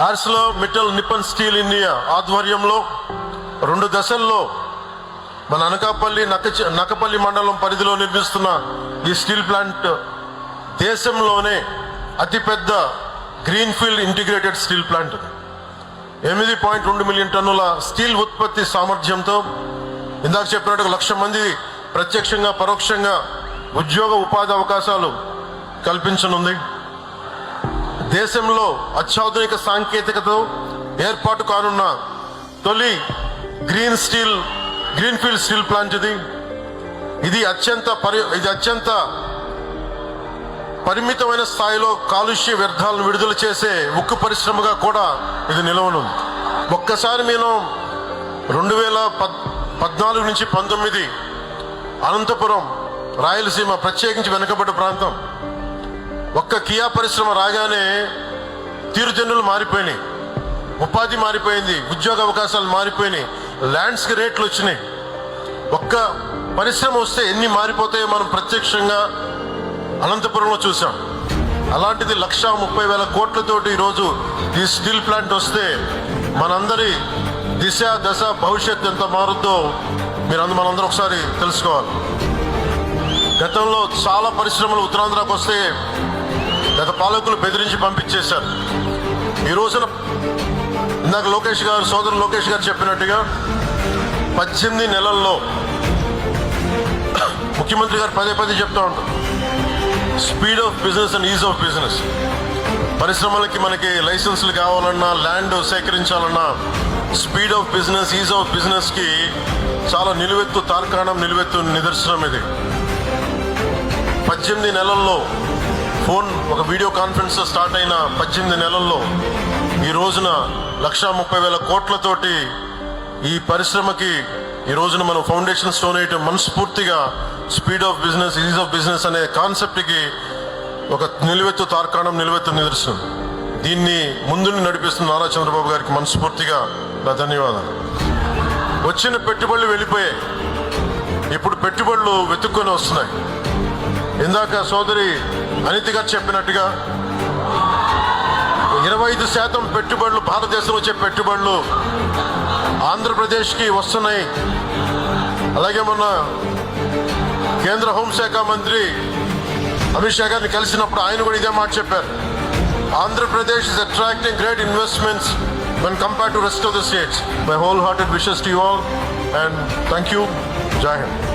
ఆర్సిలర్మిట్టల్ Nippon steel India ఆధ్వర్యంలో 2 దశల్లో మన అనకాపల్లి నక్కపల్లి మండలం పరిధిలో నిర్మిస్తున్న ఈ స్టీల్ ప్లాంట్ దేశంలోనే అతిపెద్ద greenfield integrated steel plant. 8.2 million టన్నుల స్టీల్ ఉత్పత్తి సామర్థ్యంతో ఇందాక చెప్పినట్టు 1,00,000 మంది ప్రత్యక్షంగా పరోక్షంగా ఉద్యోగ ఉపాధి అవకాశాలు కల్పించనుంది. దేశంలో అత్యాధునిక సాంకేతికతో ఏర్పాటు కానున్న తొలి గ్రీన్ఫీల్డ్ స్టీల్ ప్లాంట్ ఇది అత్యంత పరిమితమైన స్థాయిలో కాలుష్య వ్యర్థాలను విడుదల చేసే ఉక్కు పరిశ్రమగా కూడా ఇది నిలవనుంది. ఒక్కసారి నేను 2014 నుంచి 19 అనంతపురం రాయలసీమ ప్రత్యేకించి వెనుకబడ్డ ప్రాంతం ఒక్క కియా పరిశ్రమ రాగానే తీరుతెన్నులు మారిపోయినాయి, ఉపాధి మారిపోయింది, ఉద్యోగ అవకాశాలు మారిపోయినాయి, ల్యాండ్స్కి రేట్లు వచ్చినాయి. ఒక్క పరిశ్రమ వస్తే ఎన్ని మారిపోతాయో మనం ప్రత్యక్షంగా అనంతపురంలో చూసాం. అలాంటిది 1,30,000 కోట్లతోటి ఈరోజు ఈ స్టీల్ ప్లాంట్ వస్తే మనందరి దిశ దశ భవిష్యత్తు ఎంత మారుద్దో మనందరూ ఒకసారి తెలుసుకోవాలి. గతంలో చాలా పరిశ్రమలు ఉత్తరాంధ్రకు వస్తే గత పాలకులు బెదిరించి పంపించేశారు. ఈ రోజున ఇందాక సోదరు లోకేష్ గారు చెప్పినట్టుగా 18 నెలల్లో ముఖ్యమంత్రి గారు పదే చెప్తా ఉంటారు, speed of business and ease of business. పరిశ్రమలకి మనకి లైసెన్సులు కావాలన్నా, ల్యాండ్ సేకరించాలన్నా speed of business, ease of business కి చాలా నిలువెత్తు నిదర్శనం ఇది. 18 నెలల్లో ఒక వీడియో కాన్ఫరెన్స్ స్టార్ట్ అయిన 18 నెలల్లో ఈ రోజున 1,30,000 కోట్లతోటి ఈ పరిశ్రమకి ఈ రోజున మనం ఫౌండేషన్ స్టోన్ వేయటం మనస్ఫూర్తిగా speed of business, ease of business అనే కాన్సెప్ట్కి ఒక నిలువెత్తు నిదర్శనం. దీన్ని ముందుని నడిపిస్తున్న నారా చంద్రబాబు గారికి మనస్ఫూర్తిగా నా ధన్యవాదాలు. వచ్చిన పెట్టుబడులు వెళ్ళిపోయాయి, ఇప్పుడు పెట్టుబడులు వెతుక్కొని వస్తున్నాయి. ఇందాక సోదరి అనిత గారు చెప్పినట్టుగా 25% పెట్టుబడులు, భారతదేశంలో వచ్చే పెట్టుబడులు ఆంధ్రప్రదేశ్కి వస్తున్నాయి. అలాగే మొన్న కేంద్ర హోంశాఖ మంత్రి అమిత్ షా గారిని కలిసినప్పుడు ఆయన కూడా ఇదే మాట చెప్పారు. Andhra Pradesh is attracting great investments when compared to rest of the states. My wholehearted wishes to you all and thank you. Jai Hind.